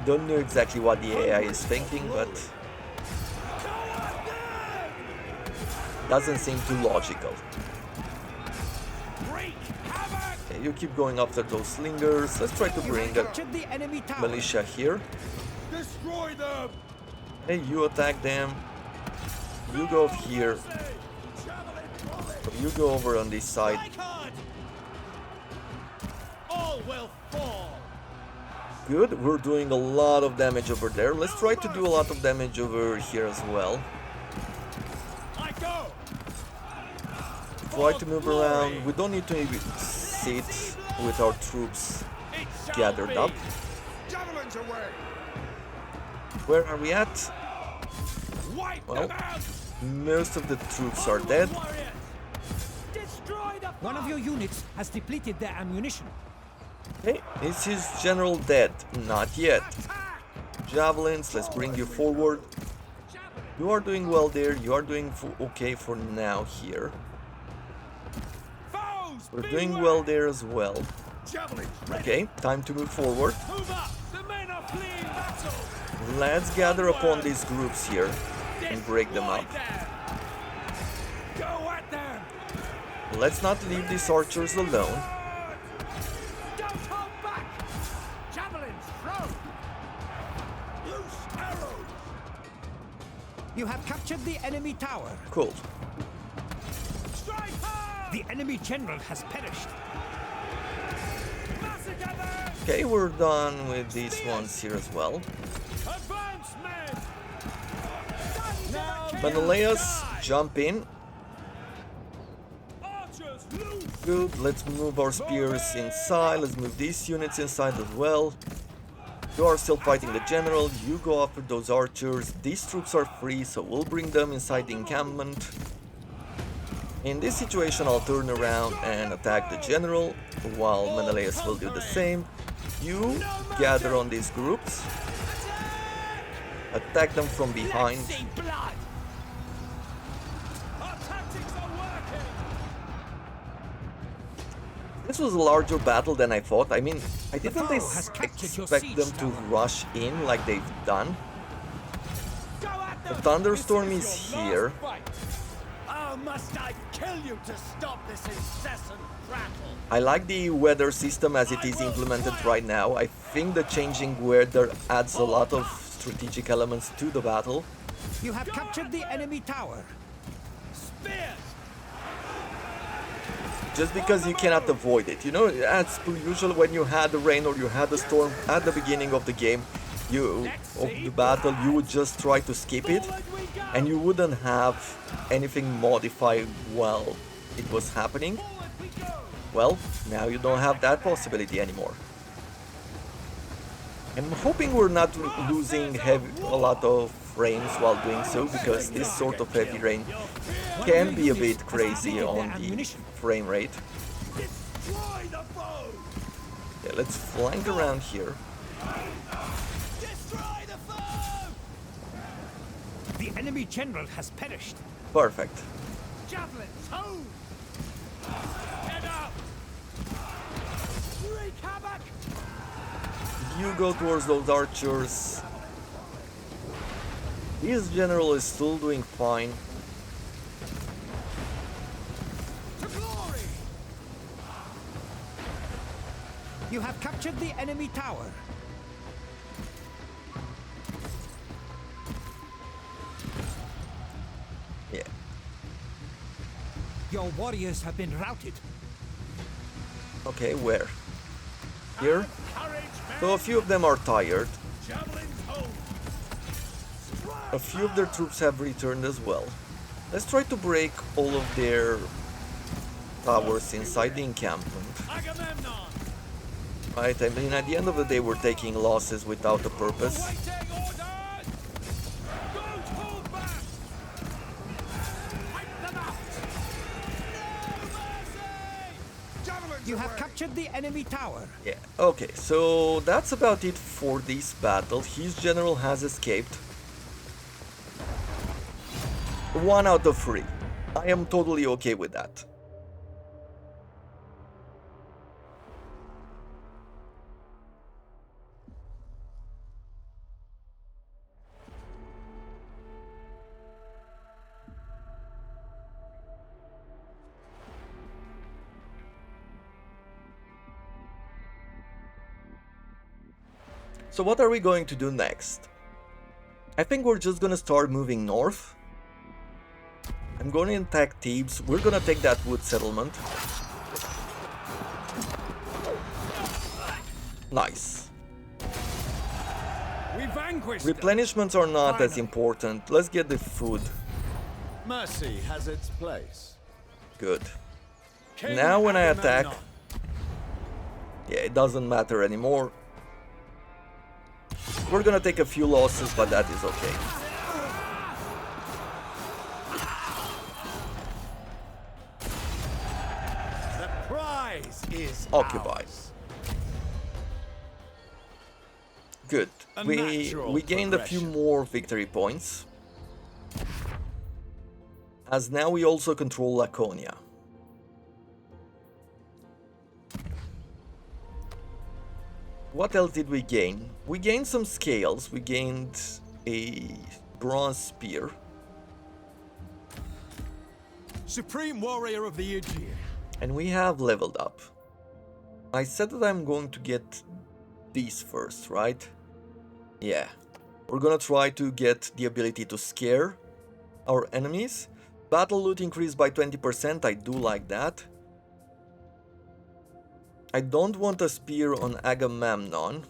S1: Don't know exactly what the AI is thinking, but
S2: Go at them!
S1: doesn't seem too logical.
S2: Wreak havoc!
S1: Okay, you keep going after those slingers. Let's try to bring a
S4: Captured the enemy tower.
S1: militia here.
S2: Destroy them!
S1: Hey, you attack them. You go here.
S2: Javelin volley!
S1: You go over on this side.
S2: Strike hard! All will fall!
S1: Good, we're doing a lot of damage over there. Let's try to do a lot of damage over here as well.
S2: I go!
S1: Try to move around. We don't need to sit with our troops
S2: It shall
S1: gathered
S2: be.
S1: up.
S2: Javelins away!
S1: Where are we at?
S2: Wipe
S1: Well,
S2: them out!
S1: most of the troops are dead.
S2: Warriors! Destroy the
S4: One of your units has depleted their ammunition.
S1: Hey, is his general dead? Not yet. Javelins, let's bring you forward. You are doing well there. You are doing okay for now here.
S2: foes!
S1: We're doing well there as well.
S2: Javelins ready!
S1: Okay, time to move forward.
S2: Move up! The men are fleeing battle!
S1: Let's gather upon these groups here and break them up.
S2: Destroy them. Go at them!
S1: Let's not leave these archers alone.
S2: Don't hold back! Javelins thrown! Loose arrows!
S4: You have captured the enemy tower.
S1: Cool.
S2: Strike hard!
S4: The enemy general has perished.
S2: Massacre them!
S1: Okay, we're done with these ones here as well.
S2: Advance, men! Now
S1: Menelaus, jump in.
S2: archers loose!
S1: Good, let's move our spears inside. Let's move these units inside as well. You are still fighting the general. You go after those archers. These troops are free, so we'll bring them inside the encampment. In this situation, I'll turn around and attack the general, while Menelaus will do the same. You gather on these groups. Attack them from behind.
S2: See blood! Our tactics are working!
S1: This was a larger battle than I thought. I mean, I didn't
S4: Pharaoh has captured your
S1: expect
S4: siege
S1: them to
S4: tower.
S1: rush in like they've done.
S2: Go at
S1: The
S2: them!
S1: thunderstorm
S2: This
S1: is
S2: your
S1: here.
S2: last fight. Oh, must I kill you to stop this incessant prattle?
S1: I like the weather system as it is implemented right now. I think the changing weather adds a lot of strategic elements to the battle.
S4: You have captured the enemy tower.
S2: Spears!
S1: Just because you cannot avoid it. You know, as per usual, when you had the rain or you had the storm at the beginning of the game, of the battle, you would just try to skip it,
S2: Forward we go!
S1: and you wouldn't have anything modified while it was happening.
S2: Forward we go!
S1: Well, now you don't have that possibility anymore. I'm hoping we're not losing a lot of frames while doing so, because this sort of heavy rain can be a bit crazy on the frame rate.
S2: Destroy the foe!
S1: Yeah, let's flank around here.
S2: Destroy the foe!
S4: The enemy general has perished.
S1: Perfect.
S2: Javelins, home! Get up! Wreak havoc!
S1: You go towards those archers. His general is still doing fine.
S2: To glory!
S4: You have captured the enemy tower.
S1: Yeah.
S4: Your warriors have been routed.
S1: Okay, where? Here?
S2: Courage,
S1: So a few of them are tired.
S2: javelins home!
S1: A few of their troops have returned as well. Let's try to break all of their towers inside the encampment.
S2: Agamemnon!
S1: Right, I mean, at the end of the day, we're taking losses without a purpose.
S2: Awaiting orders! Don't hold back! Wipe them out! No mercy! Javelins
S4: You have
S2: away!
S4: captured the enemy tower.
S1: Yeah, okay, so that's about it for this battle. His general has escaped. 1 out of 3. I am totally okay with that. So what are we going to do next? I think we're just gonna start moving north. I'm going to attack Thebes. We're gonna take that wood settlement. Nice.
S2: We vanquished
S1: Replenishments are not as important. Let's get the food.
S2: them. Mercy has its place.
S1: Good.
S2: King
S1: Now when I attack,
S2: Agamemnon.
S1: yeah, it doesn't matter anymore. We're gonna take a few losses, but that is okay.
S2: The prize is
S1: Occupied.
S2: ours.
S1: Good.
S2: A
S1: We
S2: natural
S1: gained a few
S2: progression.
S1: more victory points. As now we also control Laconia. What else did we gain? We gained some scales. We gained a bronze spear.
S2: Supreme warrior of the Aegean.
S1: And we have leveled up. I said that I'm going to get these first, right? Yeah. We're gonna try to get the ability to scare our enemies. Battle loot increased by 20%, I do like that. I don't want a spear on Agamemnon.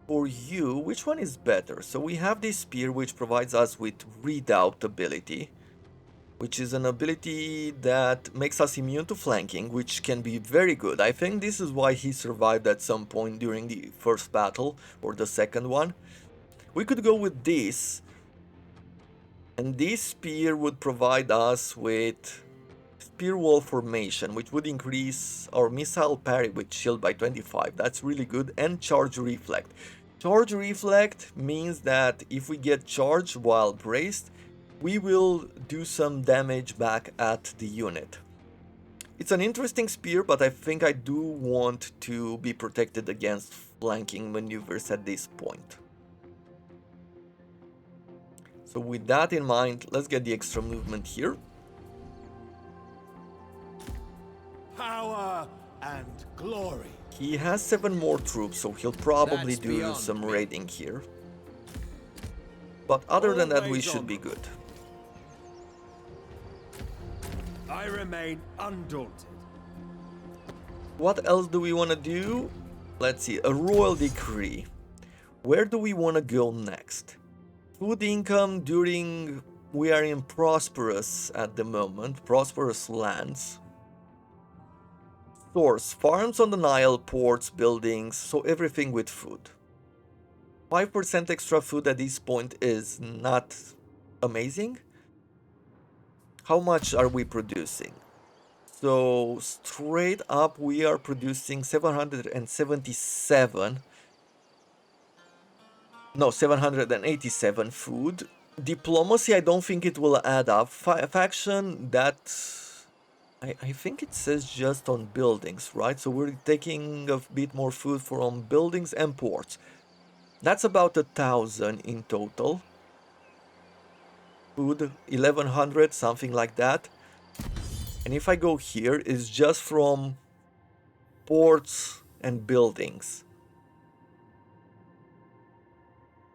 S1: For you, which one is better? So we have this spear which provides us with redoubt ability, which is an ability that makes us immune to flanking, which can be very good. I think this is why he survived at some point during the first battle, or the second one. We could go with this, and this spear would provide us with spear wall formation, which would increase our missile parry with shield by 25. That's really good. And charge reflect. Charge reflect means that if we get charged while braced, we will do some damage back at the unit. It's an interesting spear, but I think I do want to be protected against flanking maneuvers at this point. So with that in mind, let's get the extra movement here.
S2: Power and glory.
S1: He has 7 more troops, so he'll probably
S2: That's
S1: do
S2: beyond
S1: some
S2: me.
S1: raiding here. But other than that, we
S2: Always
S1: should be
S2: onward.
S1: good.
S2: I remain undaunted.
S1: What else do we want to do? Let's see, a royal decree. Where do we want to go next? Food income during... We are in prosperous at the moment, prosperous lands. Source, farms on the Nile, ports, buildings, so everything with food. 5% extra food at this point is not amazing. How much are we producing? So straight up we are producing 777. No, 787 food. Diplomacy, I don't think it will add up. Faction, that... I think it says just on buildings, right? So we're taking a bit more food from buildings and ports. That's about 1,000 in total. food, 1100, something like that. And if I go here, it's just from ports and buildings.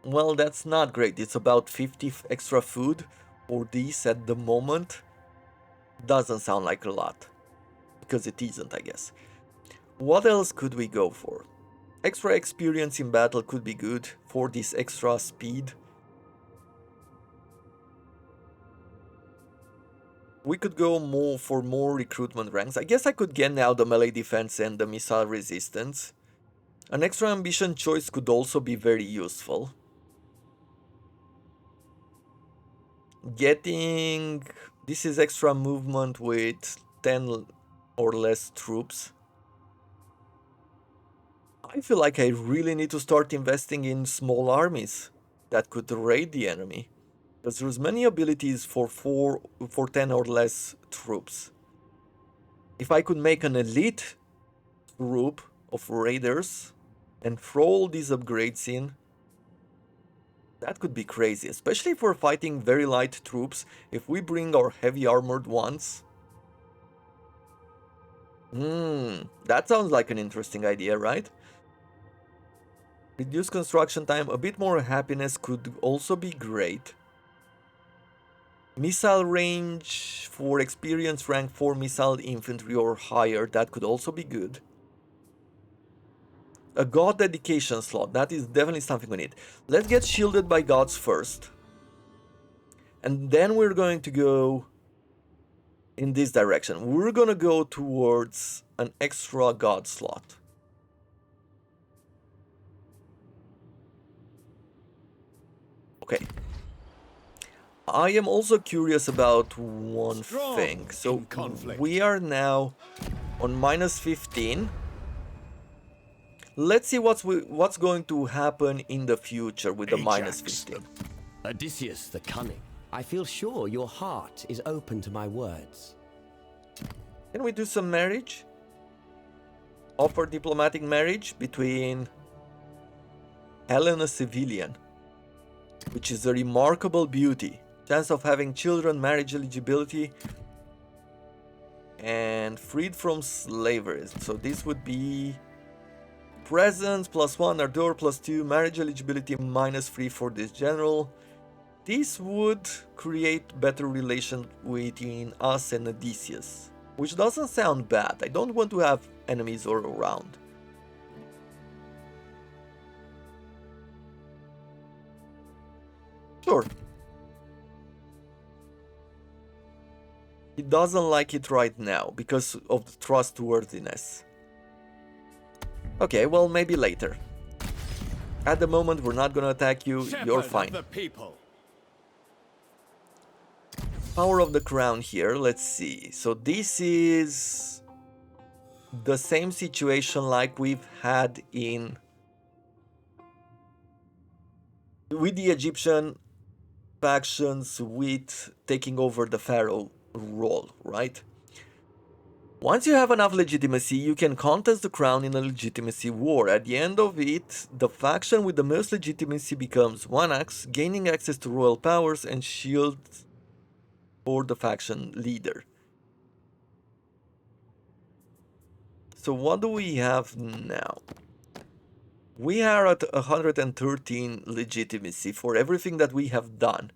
S1: Well, that's not great. It's about 50 extra food for these at the moment. Doesn't sound like a lot. Because it isn't, I guess. What else could we go for? Extra experience in battle could be good for this extra speed. We could go more for more recruitment ranks. I guess I could get now the melee defense and the missile resistance. An extra ambition choice could also be very useful. Getting... this is extra movement with 10 or less troops. I feel like I really need to start investing in small armies that could raid the enemy. Because there's many abilities for 10 or less troops. If I could make an elite group of raiders and throw all these upgrades in, that could be crazy, especially if we're fighting very light troops. If we bring our heavy armored ones, that sounds like an interesting idea, right? Reduce construction time, a bit more happiness could also be great. Missile range for experience rank 4 missile infantry or higher, that could also be good. A god dedication slot, that is definitely something we need. Let's get shielded by gods first. And then we're going to go in this direction. We're gonna go towards an extra god slot. Okay. I am also curious about one thing. So we are now on -15. Let's see what's going to happen in the future with the -15.
S2: Odysseus the cunning.
S6: I feel sure your heart is open to my words.
S1: Can we do some marriage? Offer diplomatic marriage between Helen, a civilian, which is a remarkable beauty. Chance of having children, marriage eligibility, and freed from slavery. So this would be presence +1, ardor +2, marriage eligibility -3 for this general. This would create better relation between us and Odysseus, which doesn't sound bad. I don't want to have enemies all around. Sure. He doesn't like it right now because of the trustworthiness. Okay, well, maybe later. At the moment, we're not gonna attack you. You're fine.
S2: The people.
S1: Power of the crown here. Let's see. So this is the same situation like we've had in with the Egyptian factions with taking over the Pharaoh role, right? Once you have enough legitimacy, you can contest the crown in a legitimacy war. At the end of it, the faction with the most legitimacy becomes one axe, gaining access to royal powers and shields for the faction leader. So what do we have now? We are at 113 legitimacy for everything that we have done,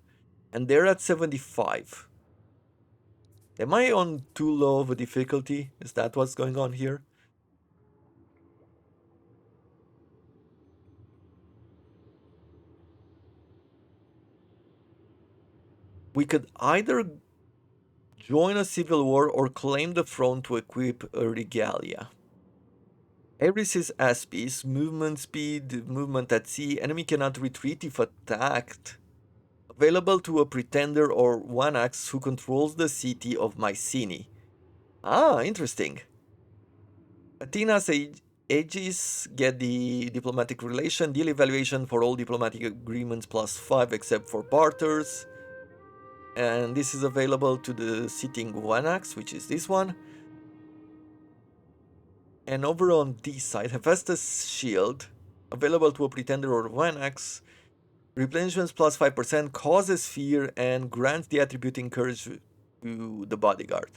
S1: and they're at 75. Am I on too low of a difficulty? Is that what's going on here? We could either join a civil war or claim the throne to equip a regalia. Ares is Aspis, movement speed, movement at sea, enemy cannot retreat if attacked. Available to a pretender or one axe who controls the city of Mycenae. Ah, interesting. Athena's Aegis get the diplomatic relation, deal evaluation for all diplomatic agreements +5 except for barters. And this is available to the sitting one axe, which is this one. And over on this side, Hephaestus' shield, available to a pretender or one axe. Replenishments plus 5%, causes fear, and grants the attribute encourage to the bodyguard.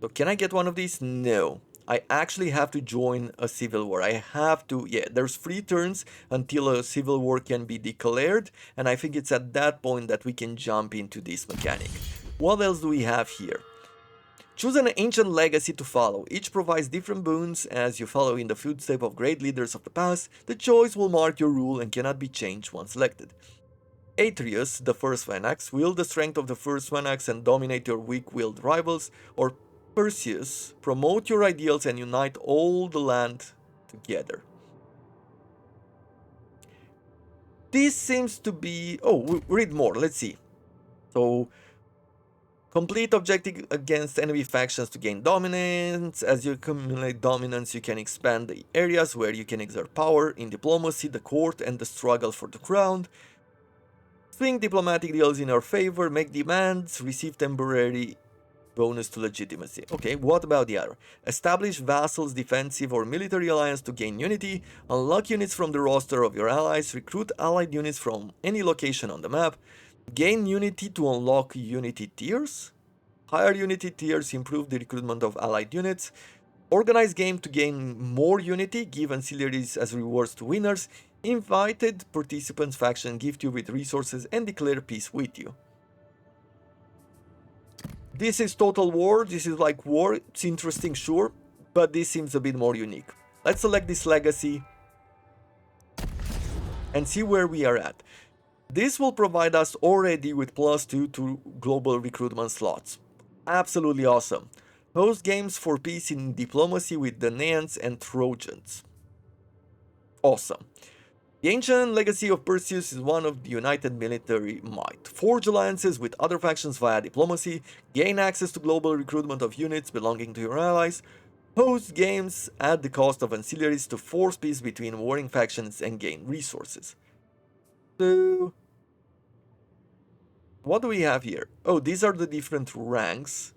S1: So can I get one of these? No. I actually have to join a civil war. I have to, yeah, there's 3 turns until a civil war can be declared, and I think it's at that point that we can jump into this mechanic. What else do we have here? Choose an ancient legacy to follow. Each provides different boons as you follow in the footsteps of great leaders of the past. The choice will mark your rule and cannot be changed once selected. Atreus, the first Phalanx, wield the strength of the first Phalanx and dominate your weak-willed rivals, or Perseus, promote your ideals and unite all the land together. This seems to be... oh, read more, let's see. So, complete objective against enemy factions to gain dominance. As you accumulate dominance, you can expand the areas where you can exert power in diplomacy, the court, and the struggle for the crown. Swing diplomatic deals in your favor, make demands, receive temporary bonus to legitimacy. Okay, what about the other? Establish vassals, defensive, or military alliance to gain unity. Unlock units from the roster of your allies. Recruit allied units from any location on the map. Gain unity to unlock unity tiers. Higher unity tiers improve the recruitment of allied units. Organize game to gain more unity. Give ancillaries as rewards to winners. Invited participants faction gift you with resources and declare peace with you. This is Total War, this is like war, it's interesting, sure, but this seems a bit more unique. Let's select this legacy and see where we are at. This will provide us already with +2 to global recruitment slots. Absolutely awesome. Host games for peace in diplomacy with Danaans and Trojans. Awesome. The ancient legacy of Perseus is one of the united military might. Forge alliances with other factions via diplomacy, gain access to global recruitment of units belonging to your allies, host games at the cost of ancillaries to force peace between warring factions and gain resources. So, what do we have here? Oh, these are the different ranks.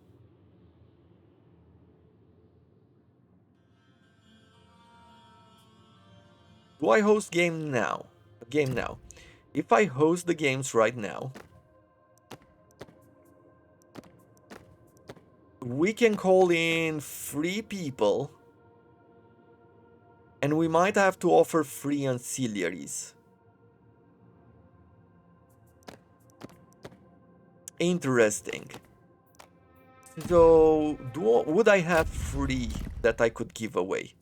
S1: Do I host game now? Game now. If I host the games right now, we can call in 3 people, and we might have to offer free ancillaries. Interesting. So, would I have 3 that I could give away?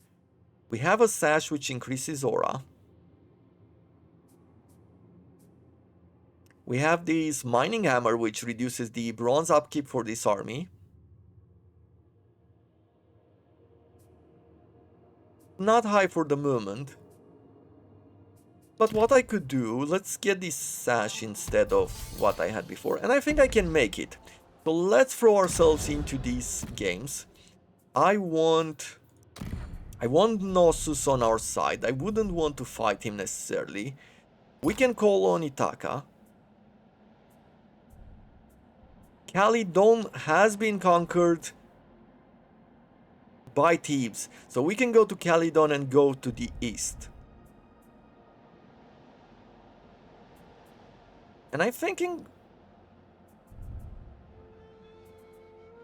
S1: We have a sash which increases aura. We have this mining hammer which reduces the bronze upkeep for this army. Not high for the moment. But what I could do, let's get this sash instead of what I had before. And I think I can make it. So let's throw ourselves into these games. I want Knossos on our side. I wouldn't want to fight him necessarily. We can call on Ithaca. Calydon has been conquered by Thebes. So we can go to Calydon and go to the east. And I'm thinking...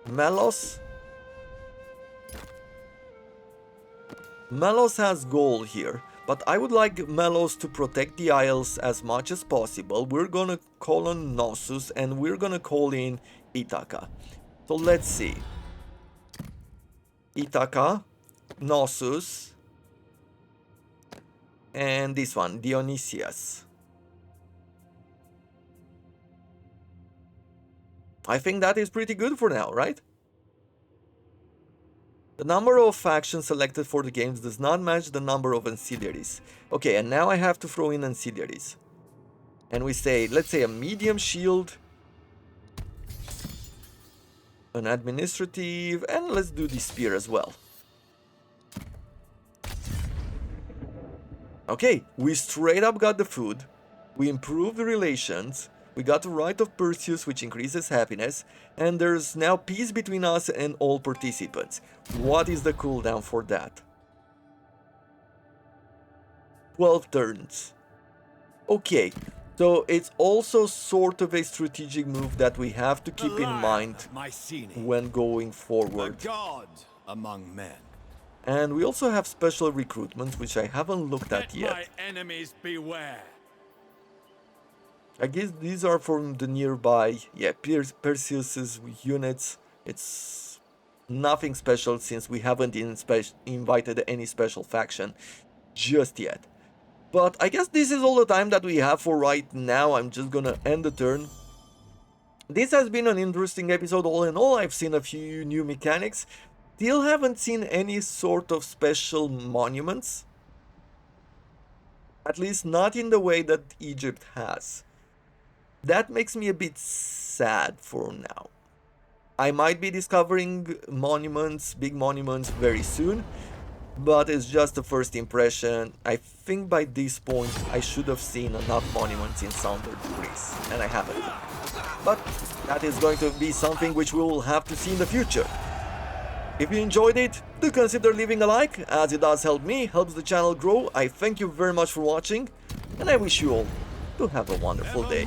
S1: Melos? Melos has gold here, but I would like Melos to protect the Isles as much as possible. We're gonna call on Knossos and we're gonna call in Ithaca. So let's see. Ithaca, Knossos, and this one, Dionysius. I think that is pretty good for now, right? The number of factions selected for the games does not match the number of ancillaries. Okay, and now I have to throw in ancillaries. And we say, let's say a medium shield, an administrative, and let's do the spear as well. Okay, we straight up got the food, we improved the relations, we got the right of Perseus, which increases happiness, and there's now peace between us and all participants. What is the cooldown for that? 12 turns. Okay, so it's also sort of a strategic move that we have to keep in mind when going forward.
S2: A god among men.
S1: And we also have special recruitments, which I haven't looked at
S2: Let
S1: yet.
S2: my enemies beware.
S1: I guess these are from the nearby, yeah, Perseus's units. It's nothing special since we haven't invited any special faction just yet. But I guess this is all the time that we have for right now. I'm just gonna end the turn. This has been an interesting episode all in all. I've seen a few new mechanics. Still haven't seen any sort of special monuments. At least not in the way that Egypt has. That makes me a bit sad for now. I might be discovering monuments, big monuments very soon, but it's just a first impression. I think by this point I should have seen enough monuments in Southern Greece, and I haven't. But that is going to be something which we will have to see in the future. If you enjoyed it, do consider leaving a like, as it does help me, helps the channel grow. I thank you very much for watching, and I wish you all to have a wonderful day.